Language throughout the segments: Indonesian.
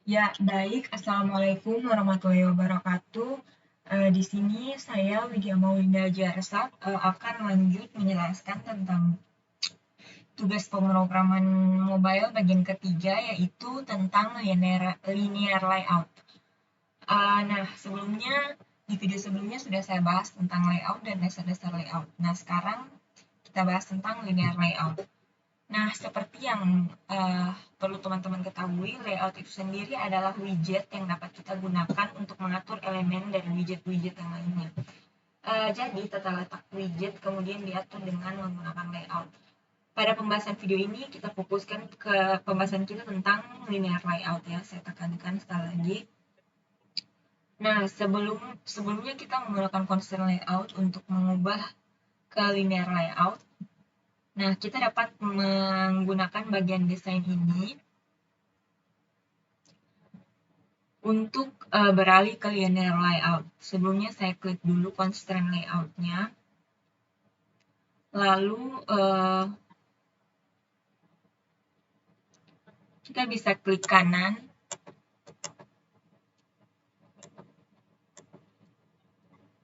Ya, baik. Assalamualaikum warahmatullahi wabarakatuh. Di sini saya Widya Maulinda Jarsa akan lanjut menjelaskan tentang tugas pemrograman mobile bagian ketiga, yaitu tentang linear layout. Nah, di video sebelumnya sudah saya bahas tentang layout dan dasar-dasar layout. Nah, sekarang kita bahas tentang linear layout. Nah, seperti yang perlu teman-teman ketahui, layout itu sendiri adalah widget yang dapat kita gunakan untuk mengatur elemen dari widget-widget yang lainnya. Jadi, tata letak widget kemudian diatur dengan menggunakan layout. Pada pembahasan video ini, kita fokuskan ke pembahasan kita tentang linear layout ya. Saya tekankan sekali lagi. Nah, sebelumnya kita menggunakan constraint layout untuk mengubah ke linear layout. Nah, kita dapat menggunakan bagian desain ini untuk beralih ke linear layout. Sebelumnya saya klik dulu constraint layout-nya. Lalu kita bisa klik kanan.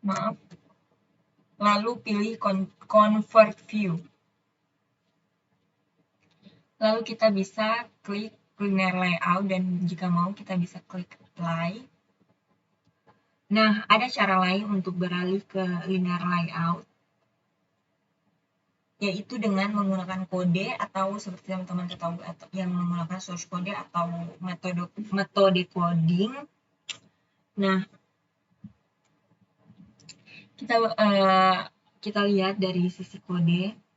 Maaf. Lalu pilih convert view. Lalu kita bisa klik linear layout dan jika mau kita bisa klik apply. Nah, ada cara lain untuk beralih ke linear layout, yaitu dengan menggunakan kode atau seperti teman-teman ketahui yang menggunakan source kode atau metode coding. Nah, kita lihat dari sisi kode.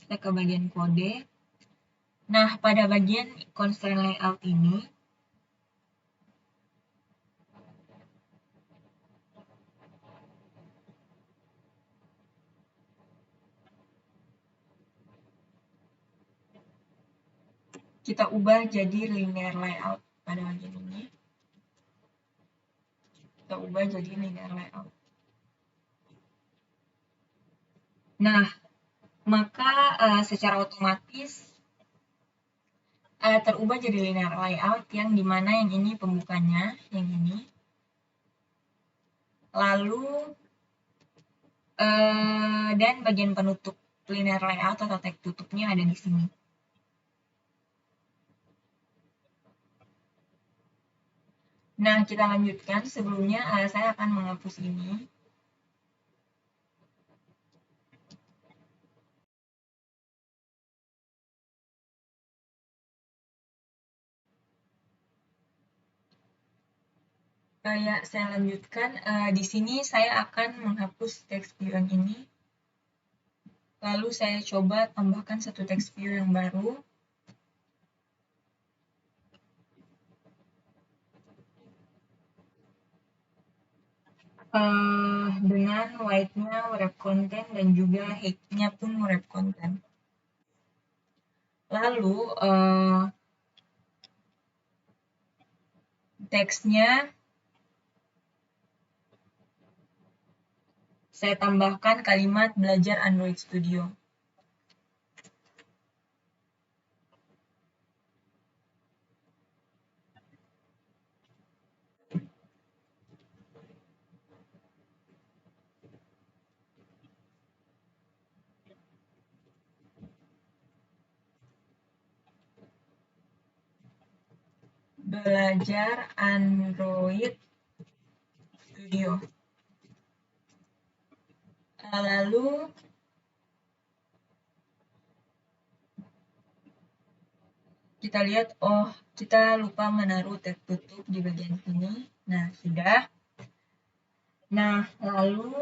Kita ke bagian kode. Nah, pada bagian constraint layout ini, kita ubah jadi linear layout pada bagian ini. Kita ubah jadi linear layout. Nah, maka secara otomatis terubah jadi linear layout yang dimana yang ini pembukanya, yang ini. Lalu dan bagian penutup linear layout atau tag tutupnya ada di sini. Nah, kita lanjutkan. Sebelumnya saya akan menghapus ini. Ya, saya lanjutkan. Di sini saya akan menghapus text view yang ini. Lalu saya coba tambahkan satu text view yang baru. Dengan white-nya wrap content dan juga height-nya pun wrap content. Lalu teksnya saya tambahkan kalimat belajar Android Studio. Belajar Android Studio. Lalu kita lihat, oh kita lupa menaruh tag tutup di bagian sini. Nah, sudah. Nah, lalu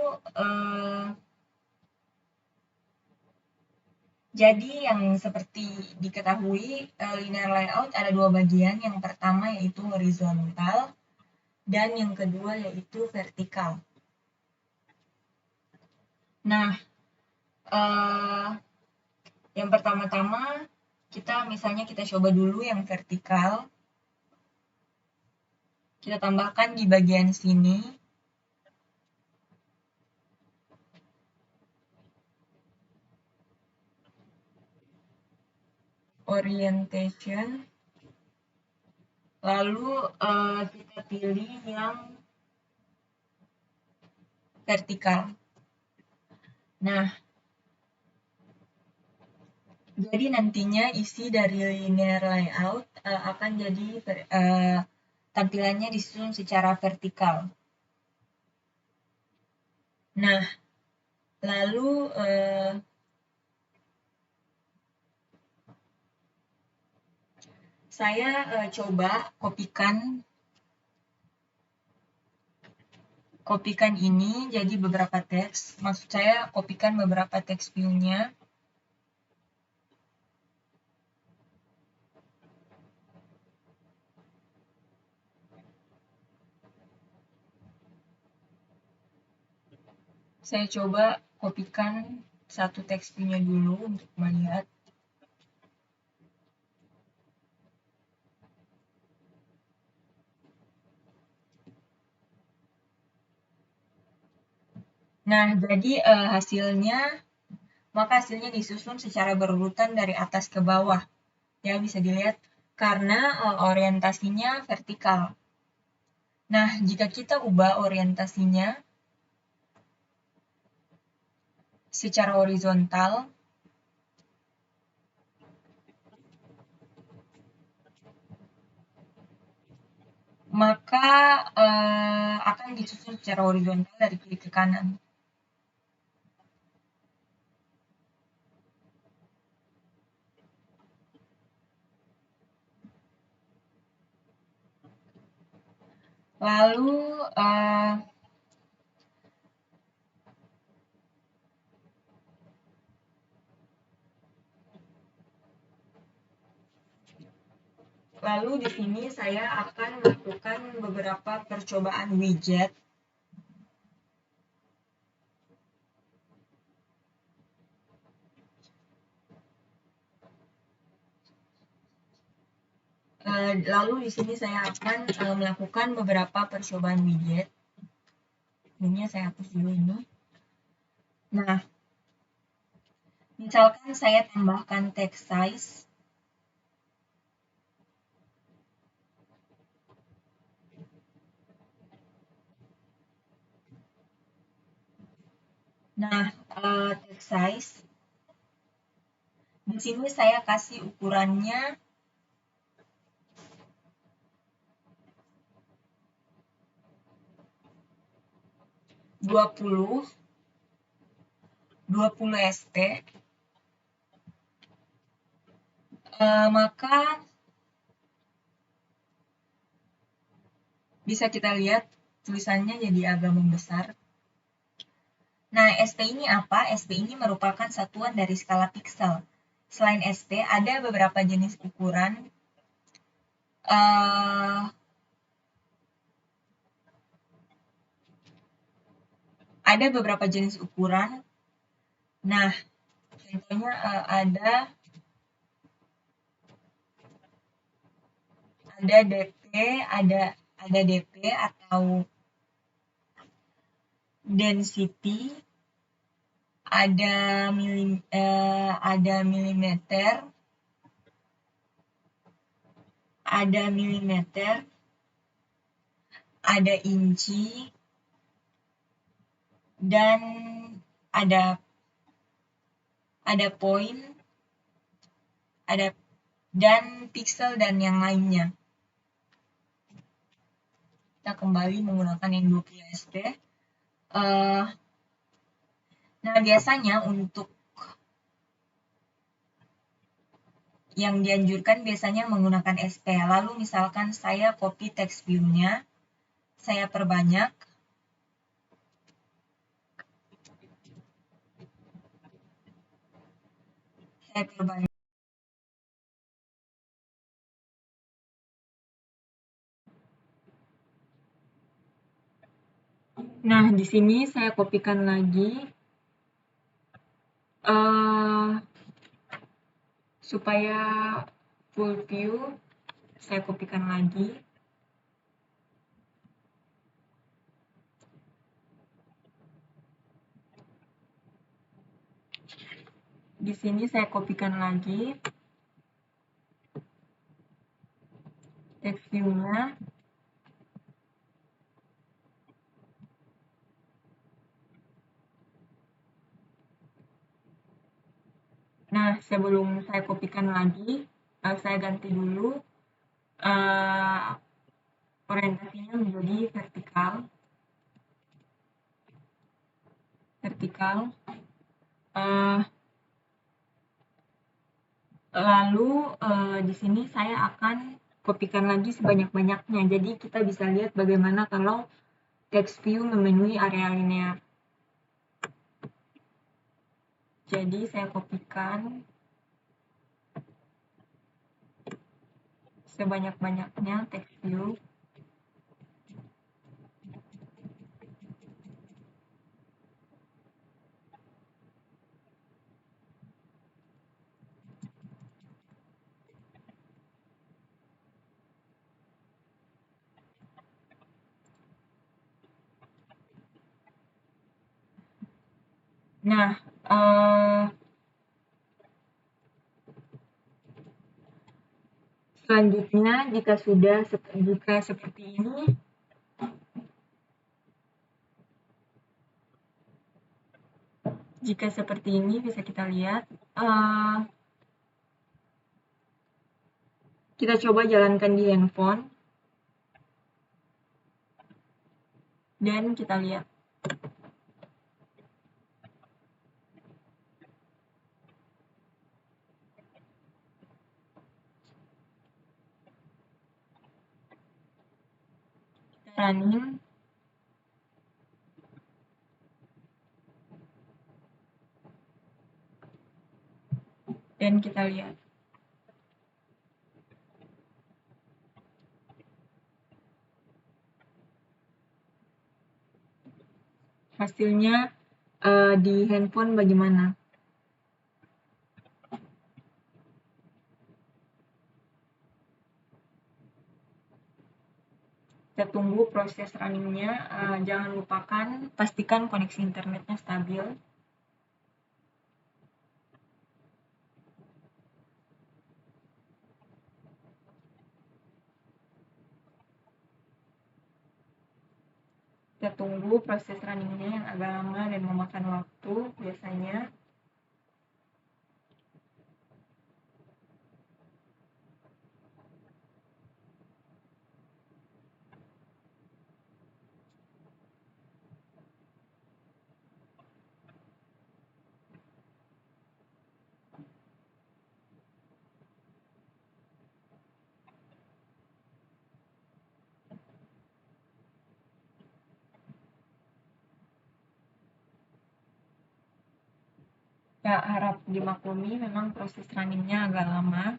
jadi yang seperti diketahui, linear layout ada dua bagian. Yang pertama yaitu horizontal dan yang kedua yaitu vertikal. Nah, yang pertama-tama misalnya kita coba dulu yang vertikal. Kita tambahkan di bagian sini. Orientation. Lalu kita pilih yang vertikal. Nah, jadi nantinya isi dari linear layout akan jadi tampilannya disusun secara vertikal. Nah, lalu saya coba kopikan ini jadi beberapa teks. Maksud saya kopikan beberapa teks view-nya. Saya coba kopikan satu teks view-nya dulu untuk melihat. Nah, jadi maka hasilnya disusun secara berurutan dari atas ke bawah. Ya, bisa dilihat karena orientasinya vertikal. Nah, jika kita ubah orientasinya secara horizontal, maka akan disusun secara horizontal dari kiri ke kanan. Lalu di sini saya akan melakukan beberapa percobaan widget. Lalu di sini saya akan melakukan beberapa percobaan widget. Ini saya hapus dulu ini. Nah, misalkan saya tambahkan text size. Nah, text size. Di sini saya kasih ukurannya 20 ST. Maka bisa kita lihat tulisannya jadi agak membesar. Nah, SP ini apa? SP ini merupakan satuan dari skala piksel. Selain SP, ada beberapa jenis ukuran. Ada beberapa jenis ukuran. Nah, contohnya ada DP, ada DP atau density, ada milimeter, ada inci, dan ada poin, dan pixel dan yang lainnya. Kita kembali menggunakan yang 20 SP. Nah, biasanya untuk yang dianjurkan biasanya menggunakan SP. Lalu misalkan saya copy text view-nya, saya perbanyak. Nah, di sini saya kopikan lagi supaya full view. Saya kopikan lagi. Di sini saya kopikan lagi text view-nya. Nah, sebelum saya kopikan lagi, saya ganti dulu orientasinya menjadi vertikal. Lalu di sini saya akan kopikan lagi sebanyak-banyaknya. Jadi kita bisa lihat bagaimana kalau text view memenuhi area linear. Jadi saya kopikan sebanyak-banyaknya text view. Nah, selanjutnya jika seperti ini, bisa kita lihat. Kita coba jalankan di handphone. Dan kita lihat. Kita running. Dan kita lihat. Hasilnya di handphone bagaimana? Kita tunggu proses runningnya. Jangan lupakan pastikan koneksi internetnya stabil. Kita tunggu proses runningnya yang agak lama dan memakan waktu biasanya. Ya, harap dimaklumi memang proses runningnya agak lama.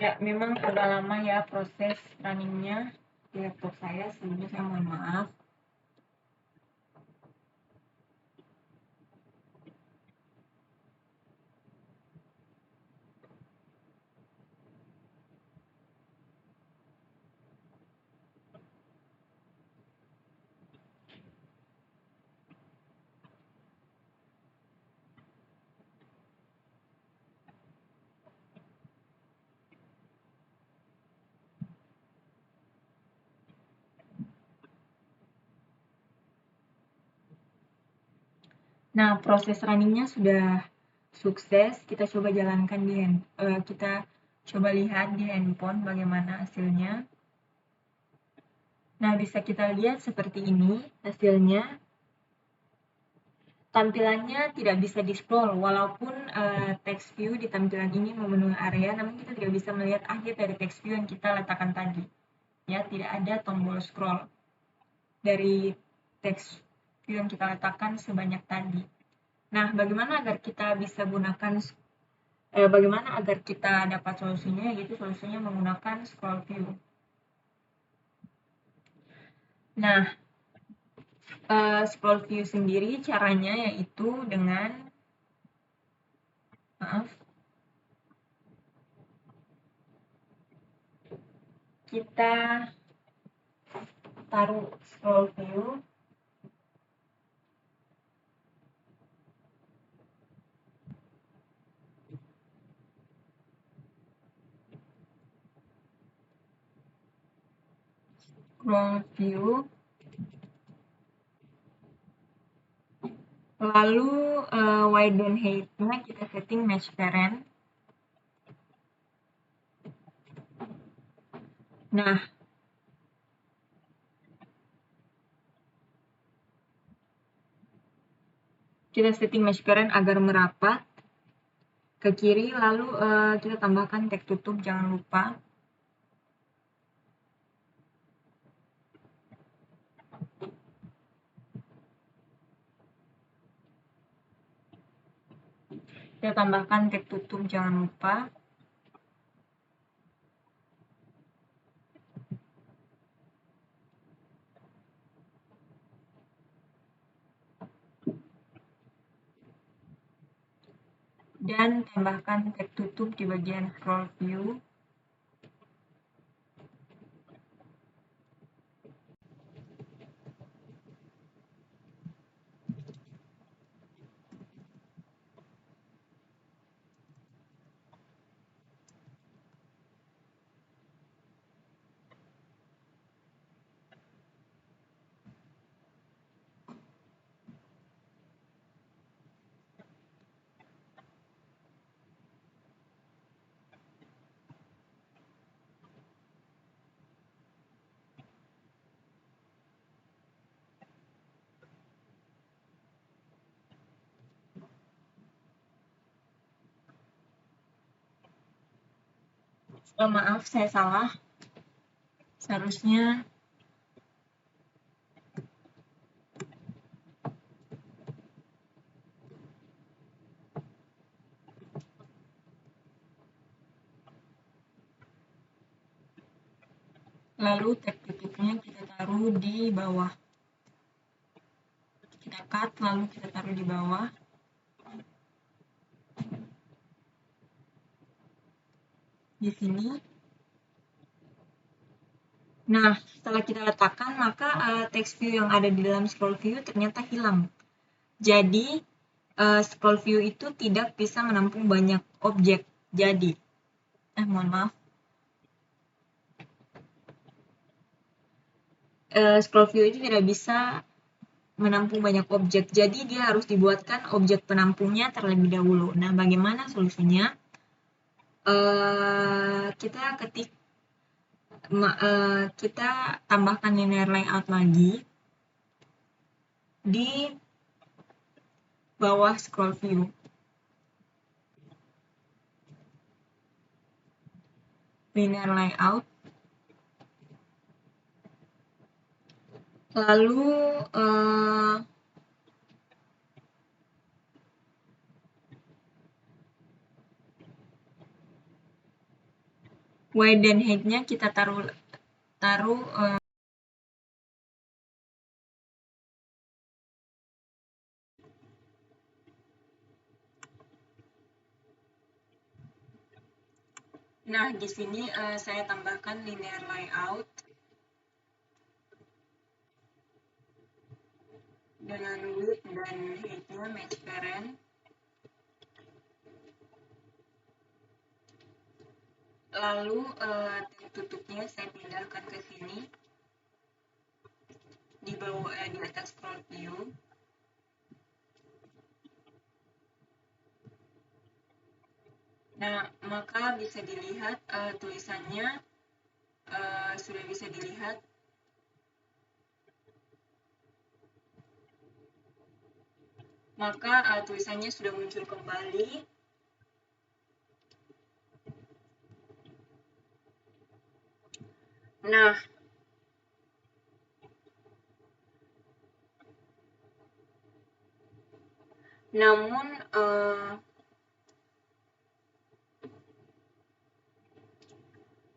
Ya, memang agak lama ya proses runningnya di laptop saya. Sebelumnya saya mohon maaf. Nah, proses runningnya sudah sukses, kita coba jalankan kita coba lihat di handphone bagaimana hasilnya. Nah, bisa kita lihat seperti ini hasilnya. Tampilannya tidak bisa di-scroll, walaupun text view di tampilan ini memenuhi area, namun kita tidak bisa melihat akhir dari text view yang kita letakkan tadi. Ya, tidak ada tombol scroll dari text view yang kita letakkan sebanyak tadi. Nah, bagaimana agar kita bisa gunakan bagaimana agar kita dapat solusinya, yaitu solusinya menggunakan scroll view. Nah, scroll view sendiri caranya yaitu dengan kita taruh scroll view lalu wide and height-nya kita setting match parent. Nah, kita setting match parent agar merapat ke kiri, lalu kita tambahkan tag tutup, jangan lupa. Kita tambahkan tag tutup, jangan lupa. Dan tambahkan tag tutup di bagian scroll view. Maaf, saya salah. Seharusnya lalu tag tutupnya kita taruh di bawah. Kita cut, lalu kita taruh di bawah. Di sini. Nah, setelah kita letakkan, maka text view yang ada di dalam scroll view ternyata hilang. Jadi, scroll view itu tidak bisa menampung banyak objek. Jadi, mohon maaf. Scroll view itu tidak bisa menampung banyak objek. Jadi, dia harus dibuatkan objek penampungnya terlebih dahulu. Nah, bagaimana solusinya? Kita tambahkan linear layout lagi di bawah scroll view. Linear layout. Lalu wide dan height-nya kita taruh Nah, di sini saya tambahkan linear layout dengan width dan height-nya match parent. Lalu tutupnya saya pindahkan ke sini di bawah di atas scroll view. Nah, maka bisa dilihat tulisannya sudah bisa dilihat. Maka tulisannya sudah muncul kembali. Nah, namun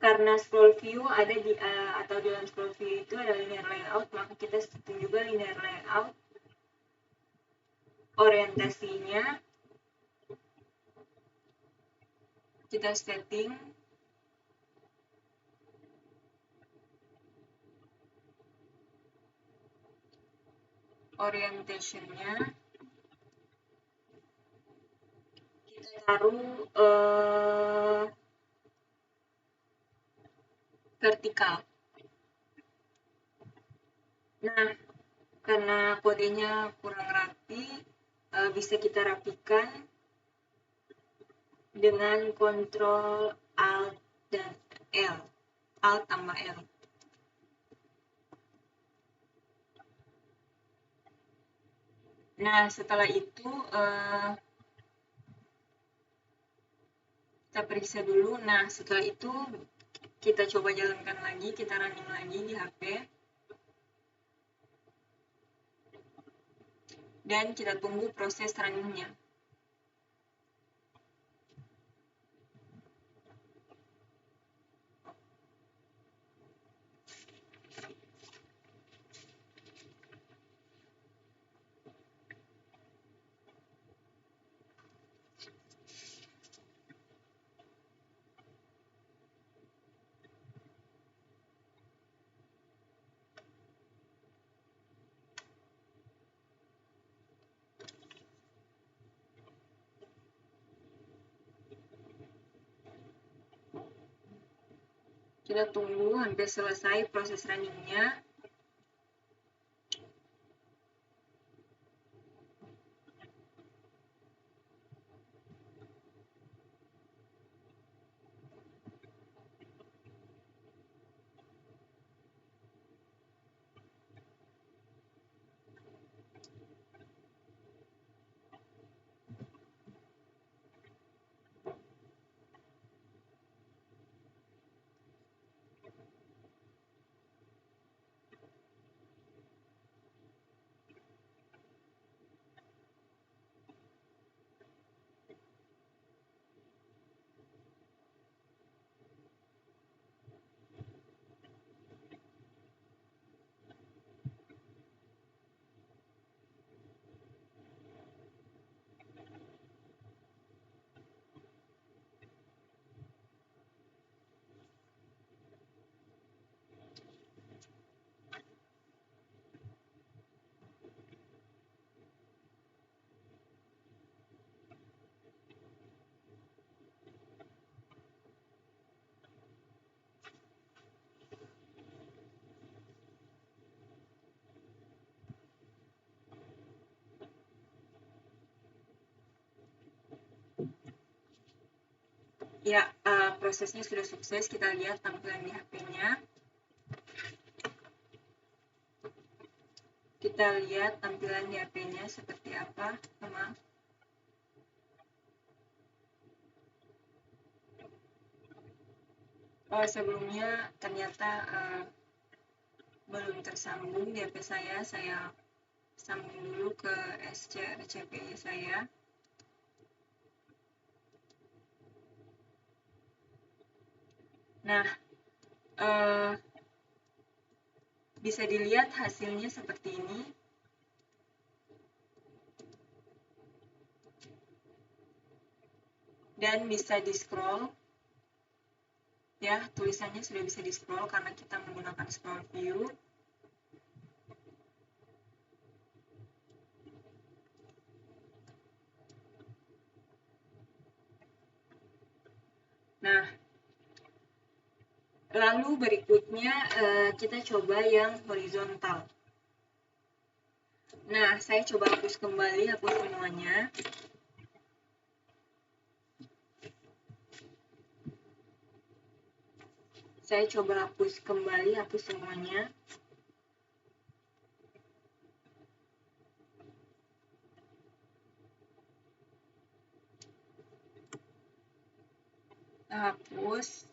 karena scroll view ada di atau dalam scroll view itu ada linear layout, maka kita setting juga linear layout. Orientasinya kita setting orientationnya kita taruh vertikal. Nah, karena kodenya kurang rapi, bisa kita rapikan dengan Ctrl Alt dan L, Alt tambah L. Nah, setelah itu kita periksa dulu. Nah, setelah itu kita coba jalankan lagi, kita running lagi di HP. Dan kita tunggu proses runningnya. Kita tunggu hampir selesai proses runningnya. Ya, prosesnya sudah sukses. Kita lihat tampilan di HP-nya. Kita lihat tampilan di HP-nya seperti apa, teman. Sebelumnya ternyata belum tersambung di HP saya. Saya sambung dulu ke SCRCPI saya. Nah, bisa dilihat hasilnya seperti ini. Dan bisa di-scroll. Ya, tulisannya sudah bisa di-scroll karena kita menggunakan scroll view. Nah, lalu berikutnya kita coba yang horizontal. Nah, saya coba hapus kembali, hapus semuanya. Saya coba hapus kembali, hapus semuanya. Hapus.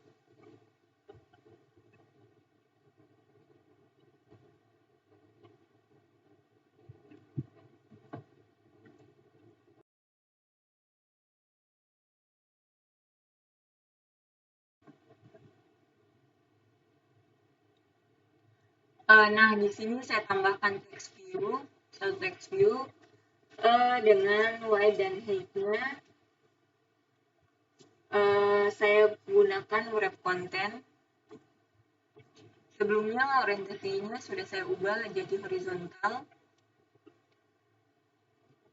Nah, di sini saya tambahkan text view, satu text view dengan width dan height-nya. Saya gunakan wrap content. Sebelumnya orientasinya sudah saya ubah jadi horizontal.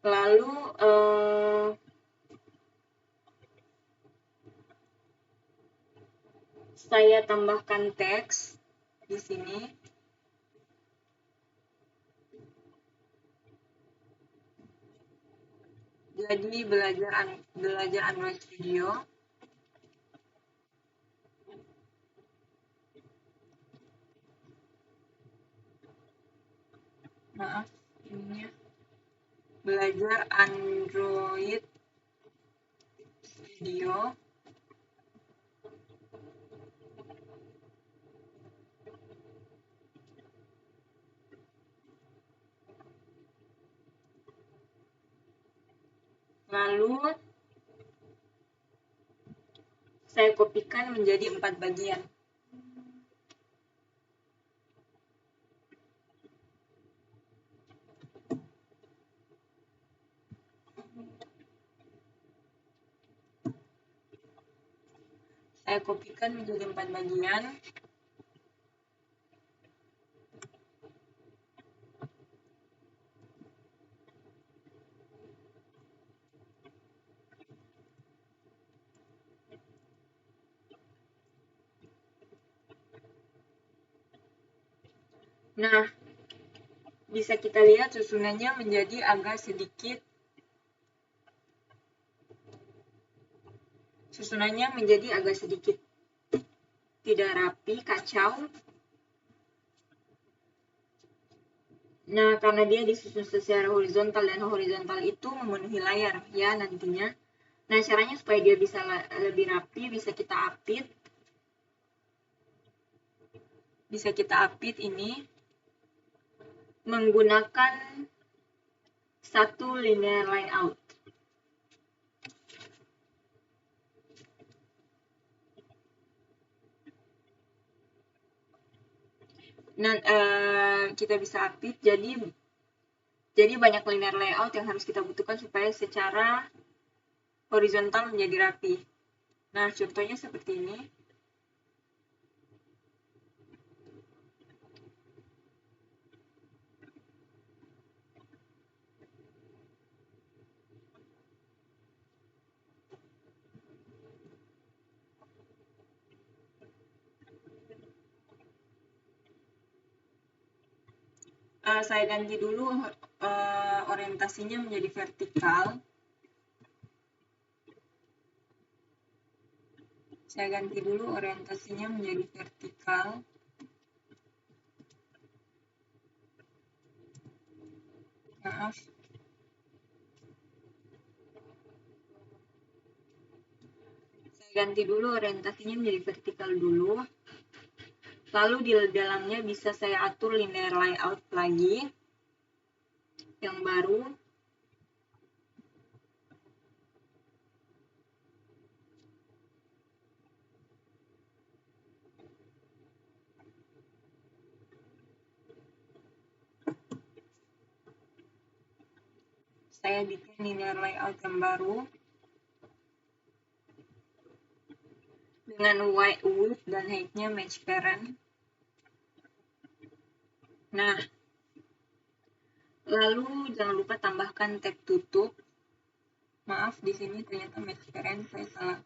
Lalu saya tambahkan teks di sini. Jadi belajar Android Studio. Maaf, ininya belajar Android Studio. Lalu saya kopikan menjadi 4 bagian. Saya kopikan menjadi 4 bagian. Nah, bisa kita lihat susunannya menjadi agak sedikit tidak rapi, kacau. Nah, karena dia disusun secara horizontal dan horizontal itu memenuhi layar ya nantinya. Nah, caranya supaya dia bisa lebih rapi, bisa kita apit. Bisa kita apit ini menggunakan satu linear layout. Nah, kita bisa apit, jadi banyak linear layout yang harus kita butuhkan supaya secara horizontal menjadi rapi. Nah, contohnya seperti ini. Saya ganti dulu orientasinya menjadi vertikal. Saya ganti dulu orientasinya menjadi vertikal. Maaf. Saya ganti dulu orientasinya menjadi vertikal dulu. Lalu di dalamnya bisa saya atur linear layout lagi. Yang baru. Saya bikin linear layout yang baru. Dengan width dan height-nya match parent. Nah, lalu jangan lupa tambahkan tag tutup. Maaf, di sini ternyata match parent saya salah.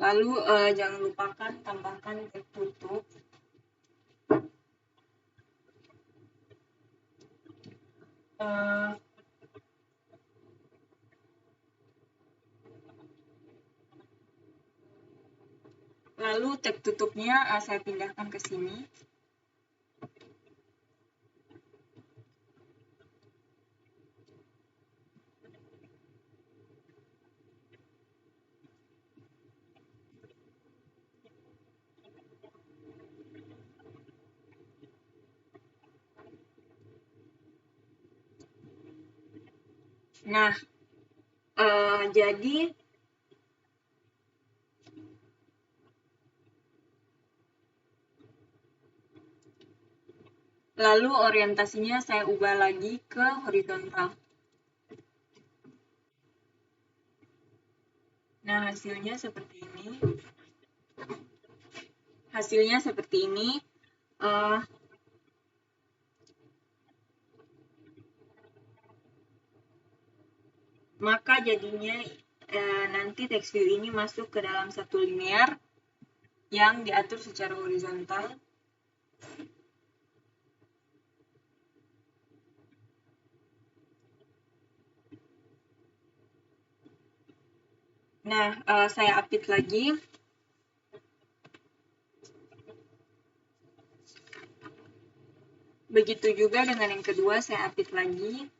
Lalu jangan lupakan tambahkan tag tutup. Lalu tag tutupnya saya pindahkan ke sini. Nah, jadi lalu orientasinya saya ubah lagi ke horizontal. Nah, hasilnya seperti ini. Maka jadinya nanti text view ini masuk ke dalam satu linear yang diatur secara horizontal. Nah, saya update lagi. Begitu juga dengan yang kedua, saya update lagi.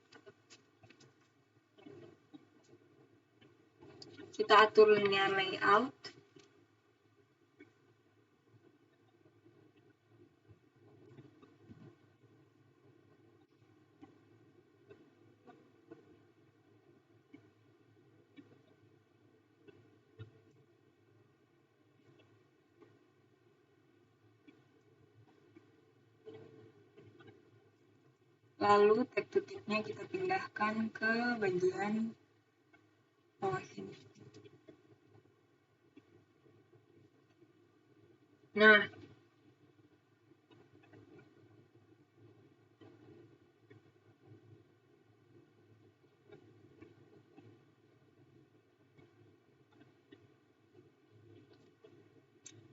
Kita atur linear layout. Lalu tag tutupnya kita pindahkan ke bagian bawah sini. Nah,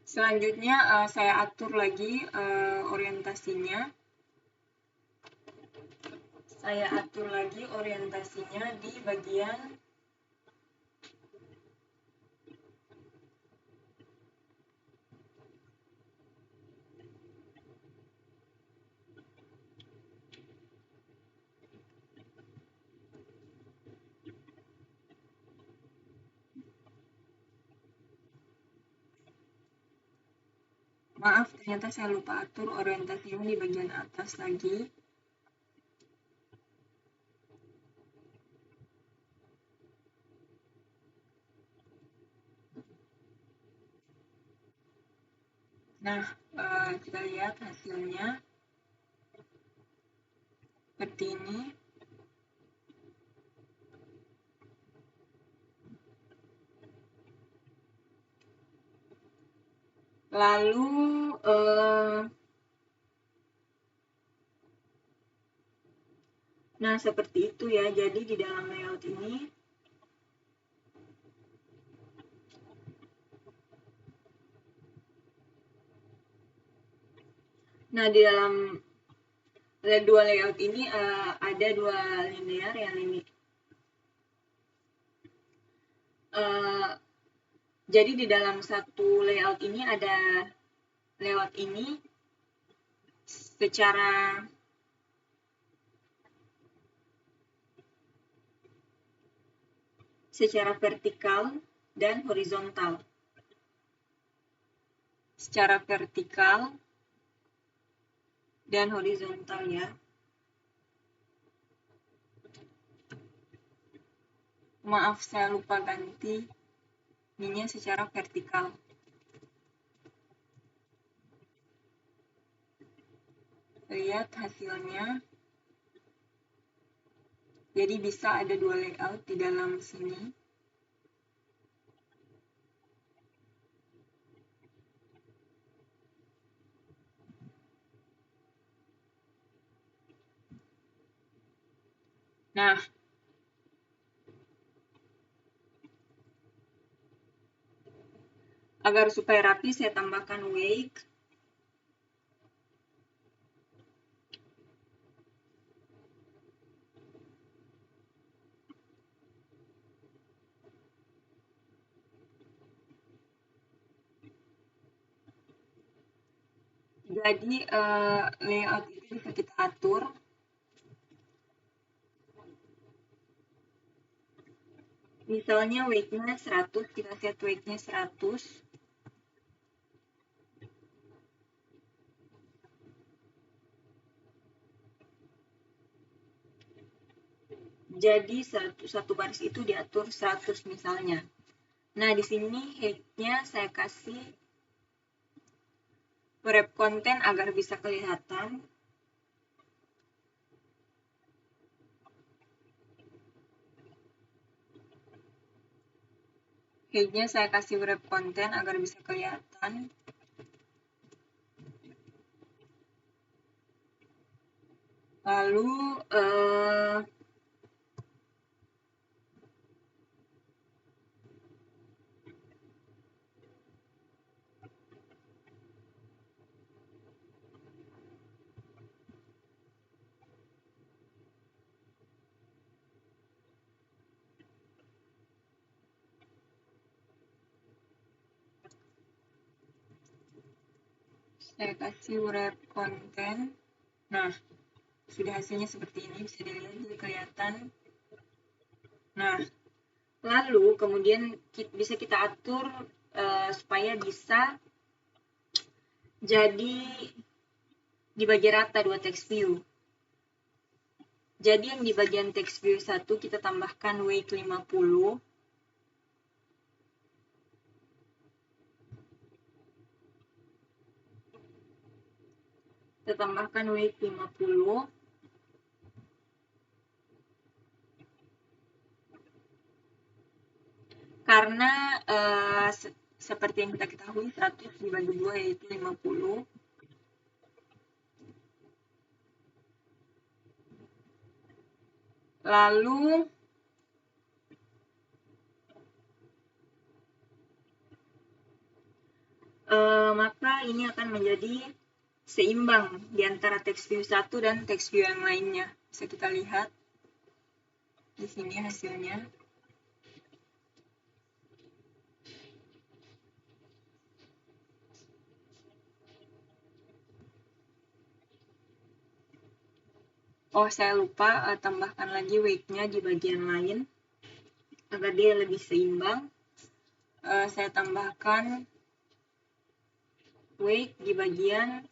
selanjutnya saya atur lagi orientasinya. Saya atur lagi orientasinya di bagian maaf, ternyata saya lupa atur orientasinya di bagian atas lagi. Nah, kita lihat hasilnya seperti ini. Lalu, nah seperti itu ya. Jadi di dalam layout ini, nah di dalam dua layout ini ada dua linear yang ini. Jadi di dalam satu layout ini ada layout ini secara vertikal dan horizontal. Secara vertikal dan horizontal ya. Maaf, saya lupa ganti ininya secara vertikal. Lihat hasilnya. Jadi bisa ada dua layout di dalam sini. Nah, agar supaya rapi saya tambahkan wake. Jadi layout itu bisa kita atur. Misalnya weight-nya 100, kita set weight-nya 100. Jadi satu baris itu diatur 100 misalnya. Nah, di sini height-nya saya kasih wrap konten agar bisa kelihatan. Height-nya saya kasih wrap konten agar bisa kelihatan. Lalu saya kasih wrap konten. Nah, sudah hasilnya seperti ini, bisa dilihat, jadi kelihatan. Nah, lalu kemudian bisa kita atur supaya bisa jadi dibagi rata dua text view. Jadi yang di bagian text view 1 kita tambahkan weight 50. Kita tambahkan weight 50. Karena seperti yang kita ketahui 100 dibagi 2 yaitu 50. Lalu maka ini akan menjadi seimbang di antara text view 1 dan text view yang lainnya. Bisa kita lihat di sini hasilnya. Oh, saya lupa tambahkan lagi weight-nya di bagian lain agar dia lebih seimbang. Saya tambahkan weight di bagian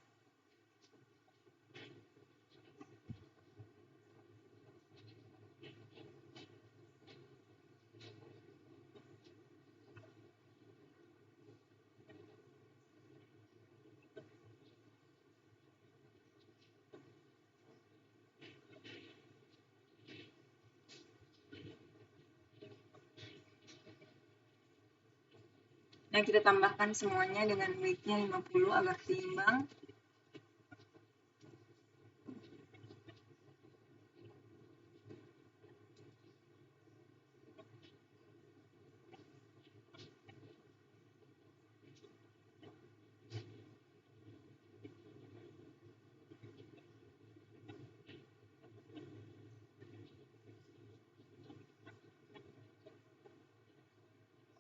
Nah, kita tambahkan semuanya dengan weight-nya 50 agar seimbang.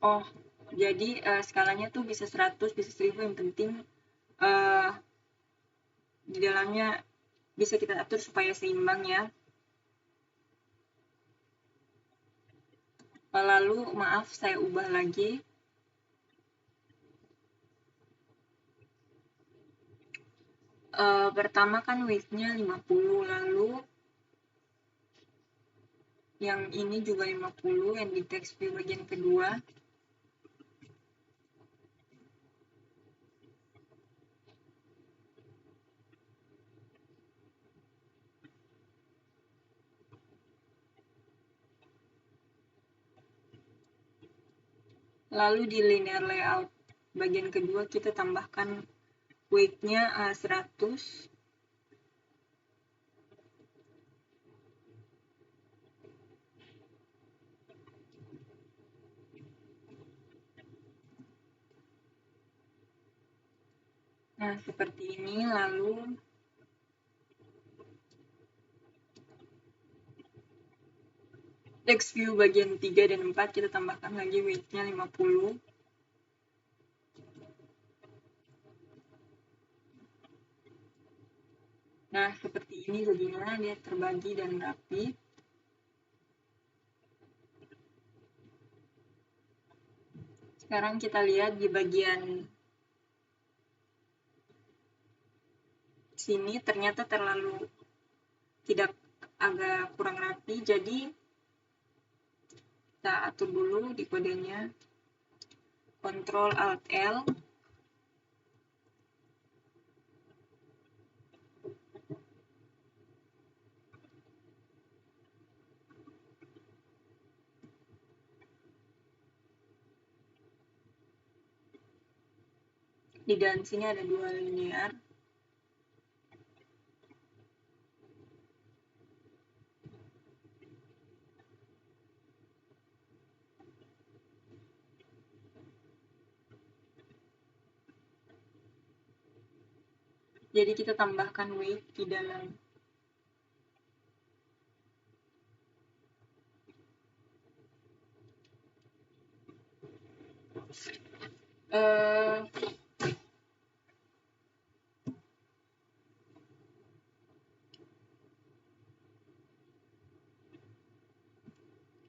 Oh, jadi skalanya tuh bisa 100, bisa 1000, yang penting di dalamnya bisa kita atur supaya seimbang ya. Lalu, maaf, saya ubah lagi. Pertama kan weight-nya 50, lalu yang ini juga 50, yang di text view bagian kedua. Lalu di linear layout bagian kedua kita tambahkan weight-nya 100. Nah, seperti ini. Lalu text view bagian 3 dan 4 kita tambahkan lagi weight-nya 50. Nah, seperti ini jadinya dia terbagi dan rapi. Sekarang kita lihat di bagian sini ternyata terlalu tidak agak kurang rapi, jadi kita atur dulu di kodenya. Ctrl Alt L. Di dalam sini ada 2 linear. Jadi kita tambahkan weight di dalam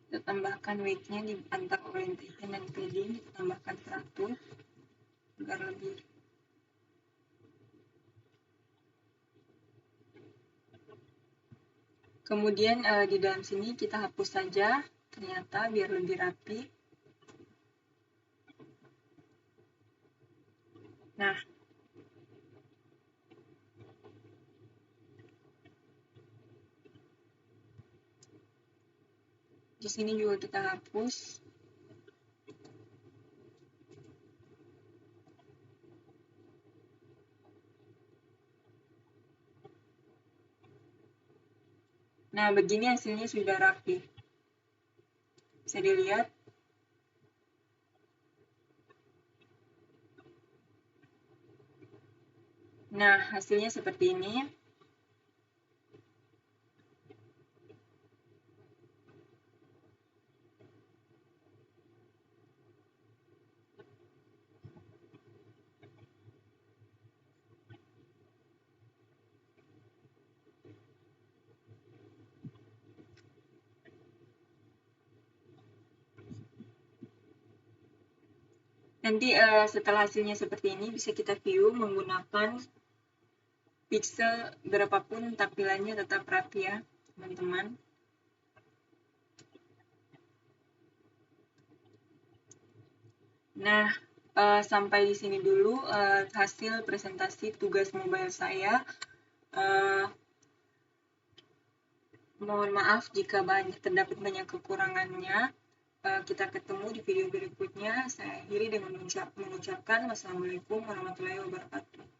kita tambahkan weight-nya di antar orientation dan padding, kita tambahkan 100 agar lebih. Kemudian di dalam sini kita hapus saja ternyata biar lebih rapi. Nah, di sini juga kita hapus. Nah, begini hasilnya sudah rapi. Bisa dilihat. Nah, hasilnya seperti ini. Nanti setelah hasilnya seperti ini bisa kita view menggunakan pixel berapapun tampilannya tetap rapi ya, teman-teman. Nah, sampai di sini dulu hasil presentasi tugas mobile saya. Mohon maaf jika terdapat banyak kekurangannya. Kita ketemu di video berikutnya. Saya akhiri dengan mengucapkan wassalamualaikum warahmatullahi wabarakatuh.